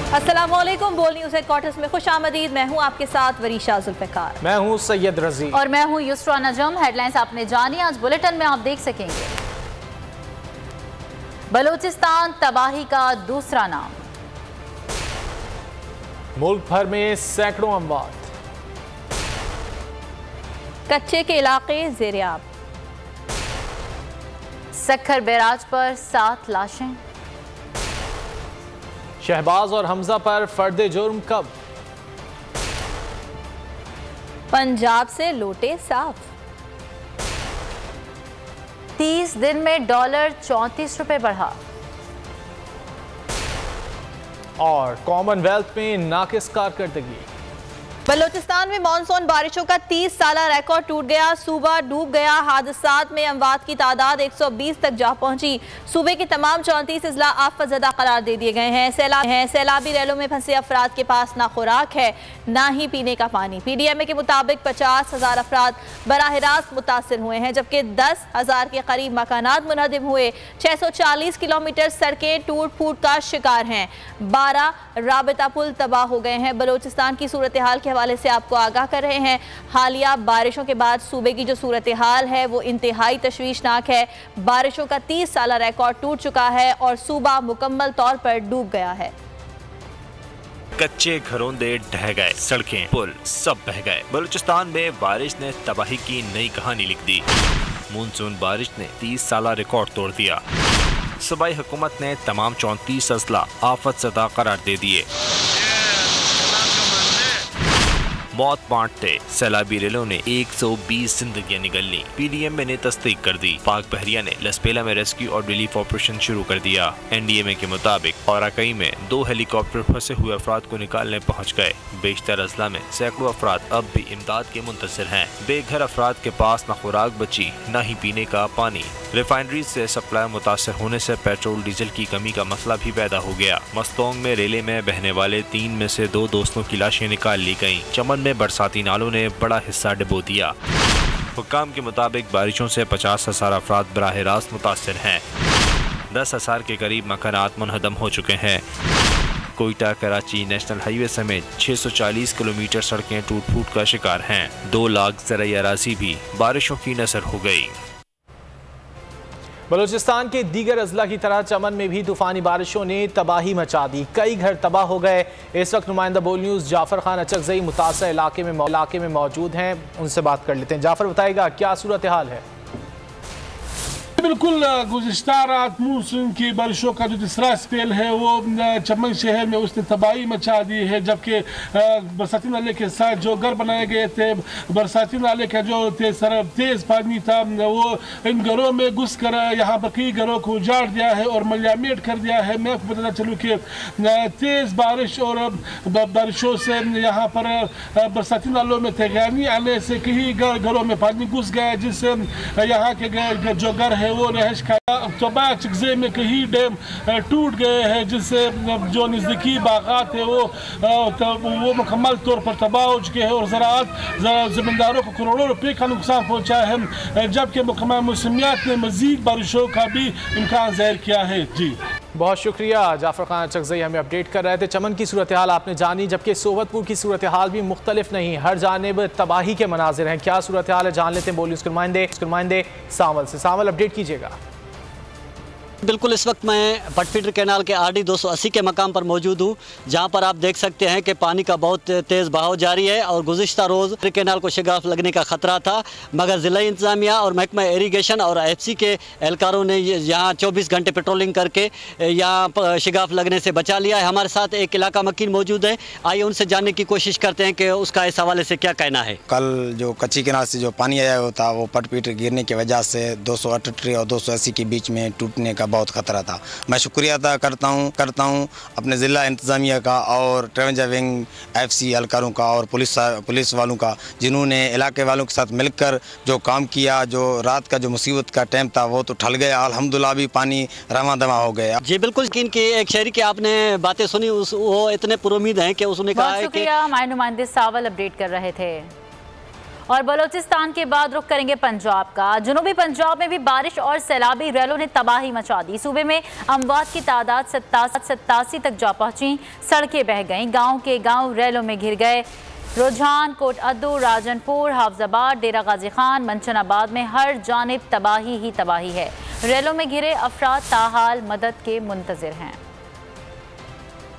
अस्सलामुअलैकुम। बोल news headquarters में खुश आमदीद। मैं हूँ आपके साथ वरीशा जुल्फ़िकार। मैं हूँ सैयद रजी और मैं हूँ युसरा नजम। हेडलाइंस आपने जानी, आज बुलेटिन में आप देख सकेंगे। बलूचिस्तान तबाही का दूसरा नाम, मुल्क भर में सैकड़ों अमवात, कच्चे के इलाके ज़ेर-ए-आब, सक्खर बैराज पर 7 लाशें, शहबाज और हमजा पर फर्द जुर्म कब, पंजाब से लोटे साफ, 30 दिन में डॉलर 34 रुपए बढ़ा, और कॉमनवेल्थ में नाकिस कारकर्दगी। बलूचिस्तान में मानसून बारिशों का 30 साला रिकॉर्ड टूट गया। सूबा डूब गया। हादसात में अमवात की तादाद 120 तक जा पहुंची। सूबे के तमाम 34 अजला आफतज़दा करार दे दिए गए हैं। सैलाबी रेलों में फंसे अफराद के पास ना खुराक है ना ही पीने का पानी। PDMA के मुताबिक 50,000 अफराद बराह रास्त मुतासर हुए हैं, जबकि 10,000 के करीब मकानात मुनहदिम हुए। 640 किलोमीटर सड़कें टूट फूट का शिकार हैं। 12 राबिता पुल तबाह हो गए हैं। बलूचिस्तान की सूरत हाल के हवाले से आपको आगाह कर रहे हैं। हालिया बारिशों के बाद सूबे की जो सूरत हाल है वो इंतहाई तशवीशनाक है। बारिशों का 30 साला रिकॉर्ड टूट चुका है और सूबा मुकम्मल तौर पर डूब गया है। कच्चे घरों दे ढह गए, सड़कें पुल सब बह गए। बलूचिस्तान में बारिश ने तबाही की नई कहानी लिख दी। मानसून बारिश ने 30 साला रिकॉर्ड तोड़ दिया। सूबाई हुकूमत ने तमाम 34 अजला आफतज़दा करार दे दिए। मौत बांटते सैलाबी रेलों ने 120 जिंदगियां निगल ली। PDMA ने तस्दीक कर दी। पाक बहरिया ने लसपेला में रेस्क्यू और रिलीफ ऑपरेशन शुरू कर दिया। NDMA के मुताबिक औराकई में 2 हेलीकॉप्टर फंसे हुए अफराद को निकालने पहुंच गए। बेशतर अजला में सैकड़ों अफराद अब भी इमदाद के मुंतज़िर हैं। बेघर अफराद के पास न खुराक बची न ही पीने का पानी। रिफाइनरी से सप्लाई मुतासर होने से पेट्रोल डीजल की कमी का मसला भी पैदा हो गया। मस्तोंग में रेले में बहने वाले 3 में से 2 दोस्तों की लाशें निकाल ली गयी। चमन में बरसाती नालों ने बड़ा हिस्सा डुबो दिया। हुक्काम के मुताबिक बारिशों से 50,000 अफराद बराह रास्त मुतासर हैं। 10,000 के करीब मकानात मुनहदम हो चुके हैं। कोयटा कराची नेशनल हाईवे समेत 640 किलोमीटर सड़कें टूट फूट का शिकार हैं। 2 लाख ज़राई अराज़ी भी बारिशों की नज़र हो गई। बलूचिस्तान के दीगर अजला की तरह चमन में भी तूफानी बारिशों ने तबाही मचा दी। कई घर तबाह हो गए। इस वक्त नुमाइंदा बोल न्यूज़ जाफर खान अचकज़ई मुतासर इलाके में मौजूद हैं। उनसे बात कर लेते हैं। जाफर, बताएगा क्या सूरत हाल है? बिल्कुल, गुज़िश्ता रात मानसून की बारिशों का जो तीसरा स्पेल है वो चमन शहर में उसने तबाही मचा दी है। जबकि बरसाती नाले के साथ जो घर बनाए गए थे, बरसाती नाले का जो तेज पानी था वो इन घरों में घुस कर यहाँ पर कई घरों को उजाड़ दिया है और मलियामेट कर दिया है। मैं आपको बताना चलूँ कि तेज़ बारिश और बारिशों से यहाँ पर बरसाती नालों में तगीनी आने से कई घरों में पानी घुस गया, जिससे यहाँ के जो घर है वो रहायश का अचकज़ई में कहीं डैम टूट गए हैं, जिससे जो नज़दीकी बागात है वो मुकम्मल तौर पर तबाह हो चुके हैं और ज़राअत ज़मींदारों को करोड़ों रुपए का नुकसान पहुँचा है। जबकि महकमा मौसमियात ने मज़ीद बारिशों का भी इम्कान ज़ाहिर किया है। जी बहुत शुक्रिया जाफर खान अचकज़ई, हमें अपडेट कर रहे थे। चमन की सूरत हाल आपने जानी, जबकि सोबतपुर की सूरत हाल भी मुख्तलिफ नहीं, हर जानिब तबाही के मनाजिर हैं। क्या सूरत हाल है जान लेते हैं। बोलिए उसके नुमाइंदे सावल से। सावल, अपडेट कीजिएगा। बिल्कुल, इस वक्त मैं पटफिटर कैनाल के RD 280 के मकाम पर मौजूद हूँ, जहाँ पर आप देख सकते हैं कि पानी का बहुत तेज़ बहाव जारी है और गुज़िश्ता रोज़ कैनाल को शिगाफ लगने का ख़तरा था, मगर ज़िला इंतज़ामिया और महकमा इरीगेशन और FC के एहलकारों ने यहाँ 24 घंटे पेट्रोलिंग करके यहाँ शिगाफ लगने से बचा लिया है। हमारे साथ एक इलाका मकीन मौजूद है, आइए उनसे जानने की कोशिश करते हैं कि उसका इस हवाले से क्या कहना है। कल जो कच्ची कैनाल से जो पानी आया हुआ था वो पटफिटर गिरने की वजह से 238 और 280 के बीच में टूटने का बहुत खतरा था। मैं शुक्रिया अदा करता हूँ अपने ज़िला इंतज़ामिया का और ट्रेवंजा विंग FC एहलकारों का और पुलिस वालों का, जिन्होंने इलाके वालों के साथ मिलकर जो काम किया। जो रात का जो मुसीबत का टाइम था वो तो टल गया, अल्हम्दुलिल्लाह भी पानी रवा दवा हो गया। जी बिल्कुल, यकीन की एक शहरी की आपने बातें सुनी, वो इतने पुरुमीद हैं कि उसने कहा है कि हमारे नुमाइंदे सावल अपडेट कर रहे थे। और बलूचिस्तान के बाद रुख करेंगे पंजाब का। जनूबी पंजाब में भी बारिश और सैलाबी रैलों ने तबाही मचा दी। सूबे में अमवात की तादाद 87 तक जा पहुंची। सड़कें बह गईं, गांव के गांव रैलों में घिर गए। रुझान, कोट अद्दू, राजनपुर, हाफजाबाद, डेरा गाजी खान, मंचनाबाद में हर जानिब तबाही ही तबाही है। रैलों में घिरे अफराद ताहाल मदद के मुंतजिर हैं।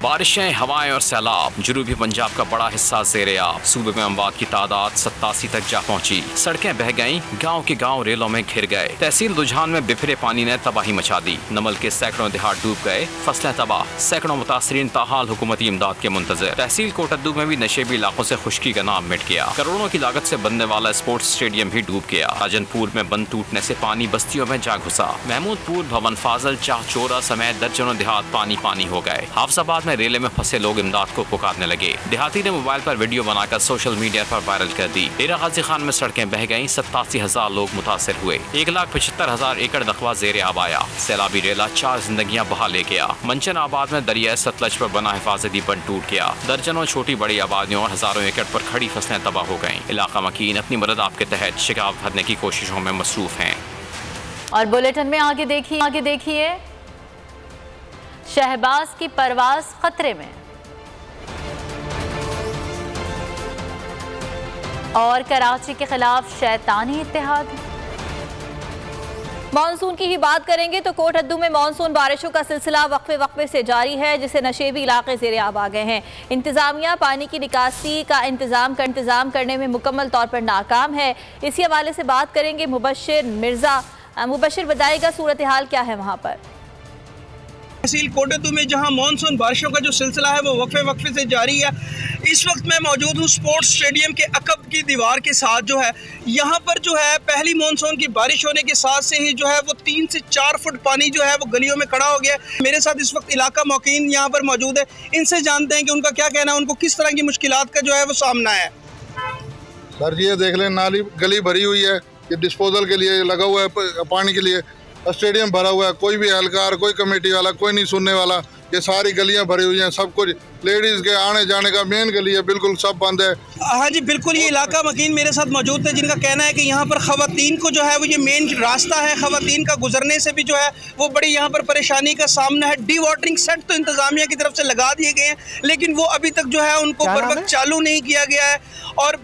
बारिशें, हवाएं और सैलाब। जनूबी पंजाब का बड़ा हिस्सा ज़ेर-ए-आब। सूबे में अमवात की तादाद 87 तक जा पहुंची। सड़कें बह गईं, गांव के गांव रेलों में घिर गए। तहसील रुझान में बिफरे पानी ने तबाही मचा दी। नमल के सैकड़ों देहात डूब गए, फसलें तबाह। सैकड़ों मुतासरीन ताहाल हुकूमती इमदाद के मुंतजिर। तहसील कोटद्दू में भी नशेबी इलाकों से खुश्की का नाम मिट गया। करोड़ों की लागत से बनने वाला स्पोर्ट्स स्टेडियम भी डूब गया। राजनपुर में बंद टूटने से पानी बस्तियों में जा घुसा। महमूदपुर, भवन फाजल, चाहचोरा समेत दर्जनों देहात पानी पानी हो गए। हाफजाबाद रेले में फंसे लोग इमदाद को पुकारने लगे। देहाती ने मोबाइल पर वीडियो बनाकर सोशल मीडिया पर वायरल कर दी। डेरा गाजी खान में सड़कें बह गईं, 87,000 लोग मुतासिर हुए। 1,75,000 एकड़ रकबा ज़ेर-ए-आब आया। सैलाबी रेला 4 जिंदगियां बहा ले गया। मंचनाबाद में दरिया सतलज पर बना हिफाजती बंद टूट गया। दर्जनों छोटी बड़ी आबादियों और हजारों एकड़ पर खड़ी फसलें तबाह हो गईं। इलाका मकीन अपनी मदद आपके तहत शिकायत भरने की कोशिशों में मसरूफ हैं। और बुलेटिन में आगे देखिए शहबाज की परवाज खतरे में। और कराची के खिलाफ शैतानी इत्तेहाद। मानसून की ही बात करेंगे तो कोट अद्दू में मानसून बारिशों का सिलसिला वक्फे से जारी है, जिससे नशेबी इलाके ज़ेर-ए-आब आ गए हैं। इंतजामिया पानी की निकासी का इंतजाम करने में मुकम्मल तौर पर नाकाम है। इसी हवाले से बात करेंगे मुबशिर मिर्जा। मुबशिर, बताइएगा सूरत हाल क्या है वहाँ पर? तहसील कोट अद्दू में जहां मानसून बारिशों का जो सिलसिला है वो वक्फे से जारी है। इस वक्त मैं मौजूद हूं स्पोर्ट्स स्टेडियम के अकब की दीवार के साथ। जो है यहां पर जो है पहली मानसून की बारिश होने के साथ से ही जो है वो 3 से 4 फुट पानी जो है वो गलियों में खड़ा हो गया है। मेरे साथ इस वक्त इलाका मौकीन यहाँ पर मौजूद है। इनसे जानते हैं कि उनका क्या कहना है, उनको किस तरह की मुश्किलात का जो है वो सामना है। सर ये देख लें, नाली गली भरी हुई है, ये डिस्पोजल के लिए लगा हुआ है, पानी के लिए स्टेडियम भरा हुआ है। कोई भी एहलकार, कोई कमेटी वाला, कोई नहीं सुनने वाला। ये सारी गलियां भरी हुई हैं, सब कुछ लेडीज़ के आने जाने का मेन गली है, बिल्कुल सब बंद है। हाँ जी बिल्कुल, ये इलाका मकीन मेरे साथ मौजूद थे जिनका कहना है कि यहाँ पर ख़वातीन को जो है वो ये मेन रास्ता है। ख़वातीन का गुजरने से भी जो है वो बड़ी यहाँ पर परेशानी का सामना है। डी वाटरिंग सेट तो इंतज़ामिया की तरफ से लगा दिए गए हैं, लेकिन वो अभी तक जो है उनको बर वक्त चालू नहीं किया गया है। और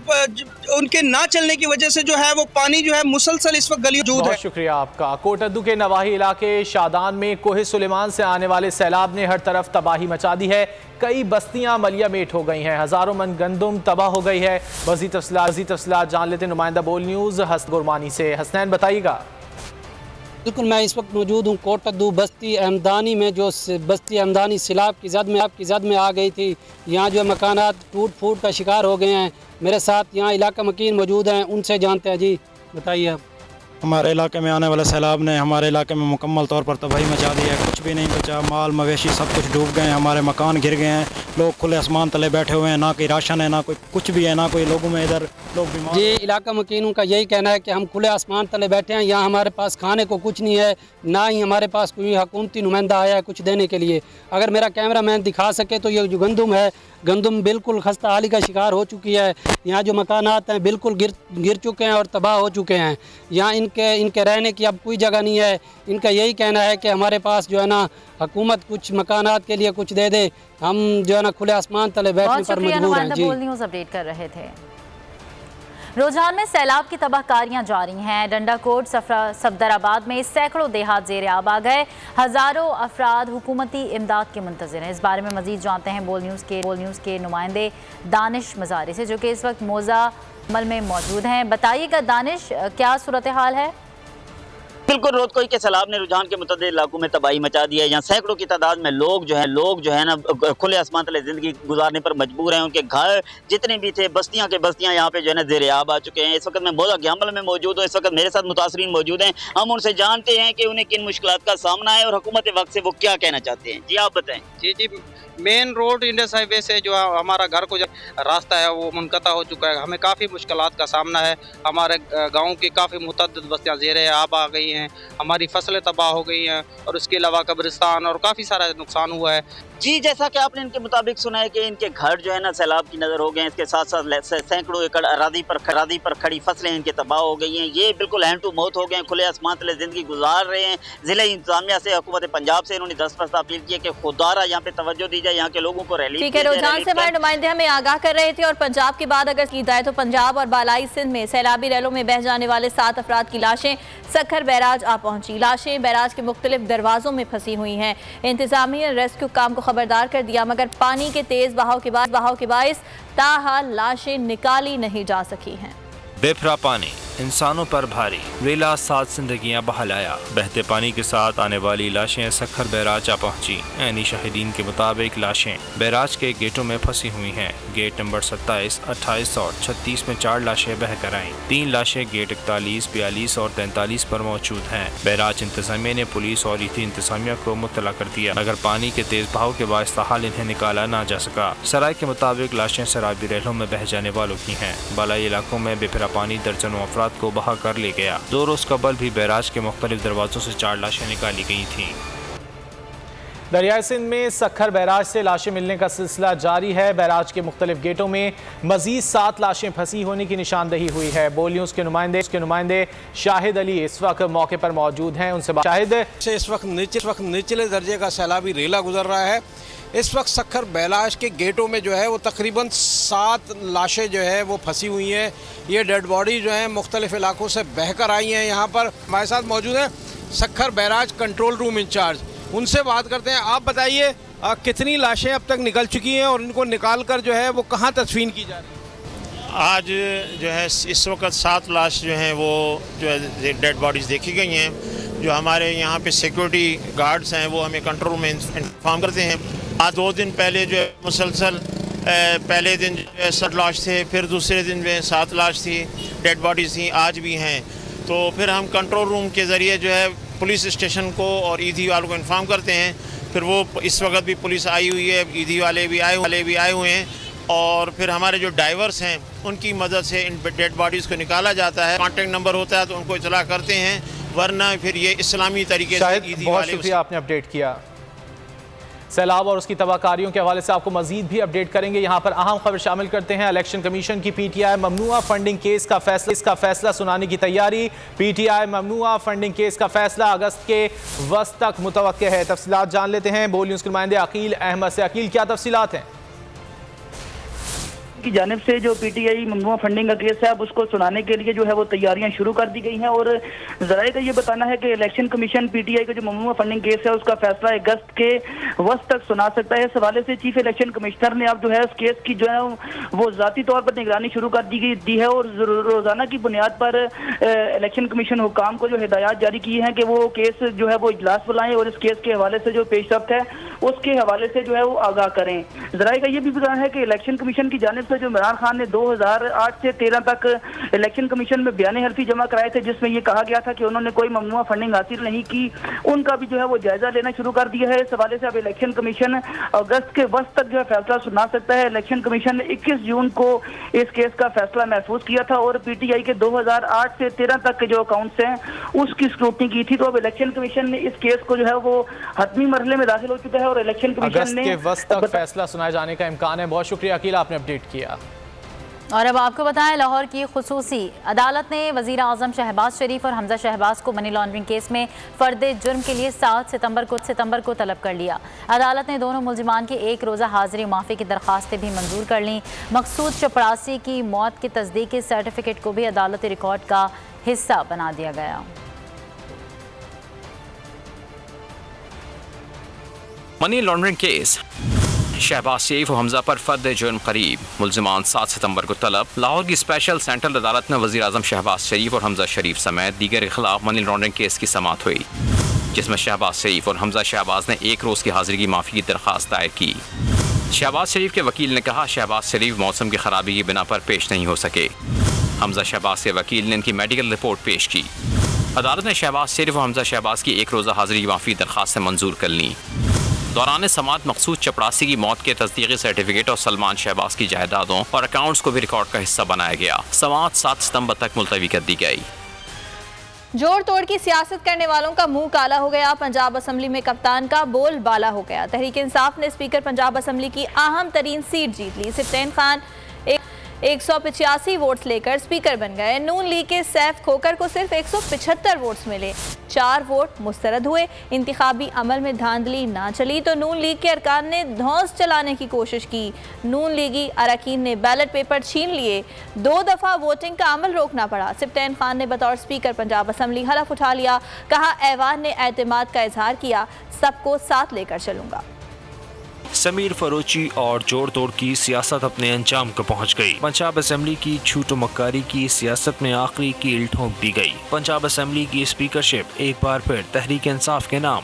उनके ना चलने की वजह से जो है वो पानी जो है मुसलसल इस वक्त गली मौजूद है। शुक्रिया आपका। कोट अद्दू के नवाही इलाके शादान में कोहे सुलेमान से आने वाले सैलाब ने हर तरफ तबाही मचा दी है। कई बस्तियां मलिया मेट हो गई हैं, हजारों मन गंदुम तबाह हो गई है। मज़ीद तफसीलात जान लेते नुमाइंदा बोल न्यूज़ हसन गुरमानी से। हसनैन, बताइएगा। बिल्कुल, मैं इस वक्त मौजूद हूँ कोट अद्दू बस्ती अहमदानी में। जो बस्ती अहमदानी सैलाब की जद में आ गई थी। यहाँ जो मकानात टूट फूट का शिकार हो गए हैं। मेरे साथ यहाँ इलाका मकीन मौजूद हैं, उनसे जानते हैं। जी बताइए। हमारे इलाके में आने वाले सैलाब ने हमारे इलाके में मुकम्मल तौर पर तबाही मचा दी है। कुछ भी नहीं बचा, माल मवेशी सब कुछ डूब गए हैं, हमारे मकान गिर गए हैं। लोग खुले आसमान तले बैठे हुए हैं, ना कोई राशन है, ना कोई कुछ भी है, ना कोई लोगों में इधर लोग बीमार। जी इलाका मकीनों का यही कहना है कि हम खुले आसमान तले बैठे हैं। यहाँ हमारे पास खाने को कुछ नहीं है, ना ही हमारे पास कोई हुकूमती नुमाइंदा आया है कुछ देने के लिए। अगर मेरा कैमरा मैन दिखा सके तो ये जो गंदुम है, गंदुम बिल्कुल खस्ता हाली का शिकार हो चुकी है। यहाँ जो मकानात हैं बिल्कुल गिर चुके हैं और तबाह हो चुके हैं। यहाँ इनके रहने की अब कोई जगह नहीं है। इनका यही कहना है कि हमारे पास जो है ना हुकूमत कुछ मकानात के लिए कुछ दे दे, हम जो है ना खुले आसमान तले बैठने पर मजबूर हैं। जी न्यूज़ अपडेट कर रहे थे। रुझान में सैलाब की तबाहकारियां जारी हैं। डंडाकोट सफदराबाद में सैकड़ों देहात ज़ेर-ए-आब आ गए। हज़ारों अफराद हुकूमती इमदाद के मुंतज़िर हैं। इस बारे में मज़ीद जानते हैं बोल न्यूज़ के नुमाइंदे दानिश मज़ारी से, जो कि इस वक्त मौज़ा अमल में मौजूद हैं। बताइएगा दानिश, क्या सूरत हाल है? बिल्कुल, रोदकोई के सैलाब ने रुझान के मुतअद्दिद इलाकों में तबाही मचा दी है। यहाँ सैकड़ों की तादाद में लोग जो है ना खुले आसमान तले ज़िंदगी गुजारने पर मजबूर हैं। उनके घर जितने भी थे, बस्तियाँ के बस्तियाँ यहाँ पे जो है ना ज़ेर-ए-आब आ चुके हैं। इस वक्त मैं मौज़ा के अमल में मौजूद हूँ। इस वक्त मेरे साथ मुतासरीन मौजूद हैं। हम उनसे जानते हैं कि उन्हें किन मुश्किलात का सामना है और हुकूमत वक्त से वो क्या कहना चाहते हैं। जी आप बताएँ। जी, मेन रोड इंडस हाईवे से जो हमारा घर को जो रास्ता है वो मुनक़ता हो चुका है। हमें काफ़ी मुश्किलात का सामना है। हमारे गाँव की काफ़ी मुतअद्दिद बस्तियाँ ज़ेर-ए-आब आ गई हैं, हमारी फसलें तबाह हो गई हैं और उसके अलावा कब्रिस्तान और काफ़ी सारा नुकसान हुआ है। जी, जैसा कि आपने इनके मुताबिक सुना है कि इनके घर जो है ना सैलाब की नज़र हो गए हैं। इसके साथ साथ सैकड़ों एकड़ अरादी पर खड़ी फसलें इनके तबाह हो गई हैं। ये बिल्कुल हैंड टू माउथ हो गए हैं, खुले आसमान तले ज़िंदगी गुजार रहे हैं। ज़िला इंतजामिया से, हुकूमत पंजाब से इन्होंने दस्तबस्त अपील की है कि खुदारा यहाँ पे तवज्जो दी जाए, यहाँ के लोगों को रैली। ठीक है, रुझान से हमारे नुमाइंदे हमें आगाह कर रहे थे। और पंजाब की बात अगर की जाए तो पंजाब और बालाई सिंध में सैलाबी रैलों में बह जाने वाले 7 अफराद की लाशें सक्खर बैराज आ पहुंची। लाशें बैराज के मुख्तलिफ दरवाजों में फंसी हुई हैं। इंतजामिया ने रेस्क्यू काम को खबरदार कर दिया, मगर पानी के तेज बहाव के बायस ताहाल लाशें निकाली नहीं जा सकी हैं। बेफरा पानी इंसानों पर भारी, रेला 7 जिंदगियां बहा लाया। बहते पानी के साथ आने वाली लाशें सक्खर बैराज आ पहुंची। ऐनी शाहिदीन के मुताबिक लाशें बैराज के गेटों में फंसी हुई हैं। गेट नंबर 27, 28 और 36 में 4 लाशें बह कर आईं। 3 लाशें गेट 41, 42 और 43 पर मौजूद हैं। बैराज इंतजामिया ने पुलिस और ईथी इंतजामिया को मुत्तला कर दिया, मगर पानी के तेज बहाव के बायस ताहाल इन्हें निकाला ना जा सका। सराय के मुताबिक लाशें सैलाबी रैलों में बह जाने वालों की हैं। बालाई इलाकों में बेफरा पानी दर्जनों अफराद को बहा कर ले गया। 2 रोज कबल भी बैराज के मुख्तलिफ दरवाजों से 4 लाशें निकाली गई थीं। दरियाई सिंध में सक्खर बैराज से लाशें मिलने का सिलसिला जारी है। बैराज के मुख्तलिफ गेटों में मजीद 7 लाशें फंसी होने की निशानदही हुई है। बोल न्यूज़ के नुमाइंदे शाहिद अली इस वक्त मौके पर मौजूद हैं। उनसे शाहिद से इस वक्त निचले दर्जे का सैलाबी रेला गुजर रहा है। इस वक्त सक्खर बैराज के गेटों में जो है वो तकरीबन 7 लाशें जो है वो फंसी हुई हैं। ये डेड बॉडी जो है मुख्तलिफ इलाकों से बहकर आई हैं। यहाँ पर हमारे साथ मौजूद हैं Sukkur barrage control room in charge, उनसे बात करते हैं। आप बताइए कितनी लाशें अब तक निकल चुकी हैं और इनको निकाल कर जो है वो कहाँ तदफीन की जा रही है? आज जो है इस वक्त 7 लाश जो हैं वो जो है डेड बॉडीज़ देखी गई हैं। जो हमारे यहाँ पे सिक्योरिटी गार्ड्स हैं वो हमें कंट्रोल रूम में इन्फॉर्म करते हैं। आज 2 दिन पहले जो है मुसलसल पहले दिन जो है 7 लाश थे, फिर दूसरे दिन में 7 लाश थी, डेड बॉडीज़ थी, आज भी हैं। तो फिर हम कंट्रोल रूम के ज़रिए जो है पुलिस स्टेशन को और ईदी वालों को इन्फॉर्म करते हैं। फिर वो इस वक्त भी पुलिस आई हुई है, ईदी वाले भी आए हुए हैं और फिर हमारे जो ड्राइवर्स हैं उनकी मदद से इन डेड बॉडीज़ को निकाला जाता है। कॉन्टेक्ट नंबर होता है तो उनको इतला करते हैं, वरना फिर ये इस्लामी तरीके से ईदी वाले। शुक्रिया, आपने अपडेट किया। सैलाब और उसकी तबाहकारियों के हवाले से आपको मजीद भी अपडेट करेंगे। यहाँ पर अहम खबर शामिल करते हैं। इलेक्शन कमीशन की PTI ममनुआ फंडिंग केस का फैसला सुनाने की तैयारी। PTI ममनुआ फंडिंग केस का फैसला अगस्त के वस्त तक मुतवक्के है। तफसीलात जान लेते हैं बोल न्यूज़ के नुमाइंदे अकील अहमद से। अकील, क्या तफसीलात हैं? की जानिब से जो PTI ममनुआ फंडिंग का केस है अब उसको सुनाने के लिए जो है वो तैयारियां शुरू कर दी गई हैं। और जराए का ये बताना है कि इलेक्शन कमीशन PTI का जो ममनुआ फंडिंग केस है उसका फैसला अगस्त के वक्त तक सुना सकता है। इस हवाले से चीफ इलेक्शन कमिश्नर ने अब जो है उस केस की जो है वो ज़ाती तौर पर निगरानी शुरू कर दी है और रोजाना की बुनियाद पर इलेक्शन कमीशन हुकाम को जो हिदायत जारी की है कि वो केस जो है वो इजलास बुलाएं और इस केस के हवाले से जो पेशरफ्त है उसके हवाले से जो है वो आगाह करें। जराए का ये भी बताना है कि इलेक्शन कमीशन की जानिब से जो इमरान खान ने 2008 से 13 तक इलेक्शन कमीशन में बयान हल्फी जमा कराए थे जिसमें ये कहा गया था कि उन्होंने कोई ममनुआ फंडिंग हासिल नहीं की, उनका भी जो है वो जायजा लेना शुरू कर दिया है। इस हवाले से अब इलेक्शन कमीशन अगस्त के वक्त तक जो है फैसला सुना सकता है। इलेक्शन कमीशन ने 21 जून को इस केस का फैसला महफूज किया था और PTI के 2008 से 13 तक के जो अकाउंट्स हैं उसकी स्क्रूटनी की थी। तो अब इलेक्शन कमीशन ने इस केस को जो है वो हतमी मरहले में दाखिल हो चुका है और इलेक्शन कमीशन ने अगस्त के वक्त तक फैसला सुनाए जाने का इम्कान है। बहुत शुक्रिया अकील, आपने अपडेट किया। और अब आपको बताएं, लाहौर की खुसूसी अदालत ने वज़ीर आज़म शहबाज शरीफ और हमजा शहबाज को मनी लॉन्ड्रिंग केस में फ़र्द जुर्म के लिए 7 सितंबर को तलब कर लिया। अदालत ने दोनों मुलजिमान की 1 रोज़ा हाजिरी माफ़ी की दरख्वास्तें भी मंजूर कर लीं। मकसूद चपड़ासी की मौत की तस्दीक सर्टिफिकेट को भी अदालती रिकॉर्ड का हिस्सा बना दिया गया। मनी लॉन्ड्रिंग केस, शहबाज शरीफ और हमजा पर फर्द जुर्म करीब, मुलजिमान 7 सितंबर को तलब। लाहौर की स्पेशल सेंट्रल अदालत में वज़ीर आज़म शहबाज शरीफ और हमजा शरीफ समेत दीगर के खिलाफ मनी लॉन्ड्रिंग केस की समाअत हुई, जिसमें शहबाज शरीफ और हमजा शहबाज ने 1 रोज़ की हाजिरी की माफ़ी की दरख्वास्त दायर की। शहबाज शरीफ के वकील ने कहा शहबाज शरीफ मौसम की खराबी की बिना पर पेश नहीं हो सके। हमजा शहबाज के वकील ने इनकी मेडिकल रिपोर्ट पेश की। अदालत ने शहबाज शरीफ और हमजा शहबाज की 1 रोज़ा हाजिरी की माफ़ी दरख्वास्त मंजूर कर ली। दौरान समाअत मकसूद चपड़ासी की मौत के तस्दीकी सर्टिफिकेट और सलमान शहबाज की जायदादों और अकाउंट्स को भी रिकॉर्ड का हिस्सा बनाया गया। समाअत 7 सितंबर तक मुलतवी कर दी गई। जोड़ तोड़ की सियासत करने वालों का मुंह काला हो गया। पंजाब असम्बली में कप्तान का बोल बाला हो गया। तहरीक इंसाफ ने स्पीकर पंजाब असम्बली की अहम तरीन सीट जीत ली। सिप्तैन खान 185 वोट्स लेकर स्पीकर बन गए। नून लीग के सैफ खोकर को सिर्फ 175 वोट्स मिले। 4 वोट मुस्तरद हुए। इंतखाबी अमल में धांधली ना चली तो नून लीग के अरकान ने धौंस चलाने की कोशिश की। नून लीगी अरकान ने बैलेट पेपर छीन लिए। 2 दफ़ा वोटिंग का अमल रोकना पड़ा। सिप्तैन खान ने बतौर स्पीकर पंजाब असम्बली हलफ उठा लिया। कहा, ऐवान ने एतमाद का इजहार किया, सबको साथ लेकर चलूंगा। समीर फरोची और जोड़ तोड़ की सियासत अपने अंजाम को पहुंच गई। पंजाब असेंबली की छूटो मक्कारी की सियासत में आखिरी कील ठोंक दी गई। पंजाब असेंबली की स्पीकरशिप एक बार फिर तहरीक इंसाफ के नाम।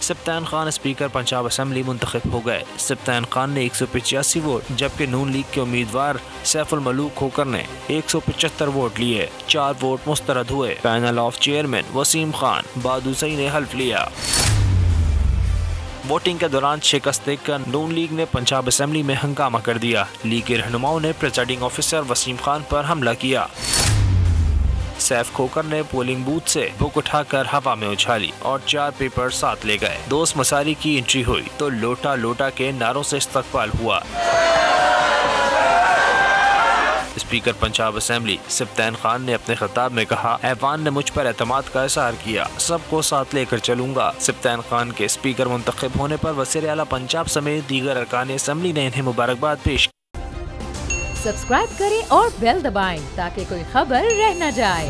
सिप्तैन खान स्पीकर पंजाब असेंबली मुंतखब हो गए। सिप्तैन खान ने 185 वोट जबकि नून लीग के उम्मीदवार सैफुल मलूक खोकर ने 175 वोट लिए। 4 वोट मुस्तरद हुए। Panel of chairman Wasim Khan Badusai ने हल्फ लिया। वोटिंग के दौरान शिकस्त देखकर नून लीग ने पंजाब असेंबली में हंगामा कर दिया। लीग के रहनुमाओं ने प्रिजाइडिंग ऑफिसर वसीम खान पर हमला किया। सैफ खोकर ने पोलिंग बूथ से बुक उठाकर हवा में उछाली और 4 पेपर साथ ले गए। दोस्त मसारी की एंट्री हुई तो लोटा लोटा के नारों से इस्तकबाल हुआ। स्पीकर पंजाब असेंबली सिप्तैन खान ने अपने खिताब में कहा, ऐवान ने मुझ पर एतमाद का इज़हार किया, सबको साथ लेकर चलूंगा। सिप्तैन खान के स्पीकर मुंतखब होने पर वज़ीर आला पंजाब समेत दीगर अरकान असेंबली ने इन्हें मुबारकबाद पेश की। सब्सक्राइब करें और बेल दबाएं ताकि कोई खबर रह न जाए।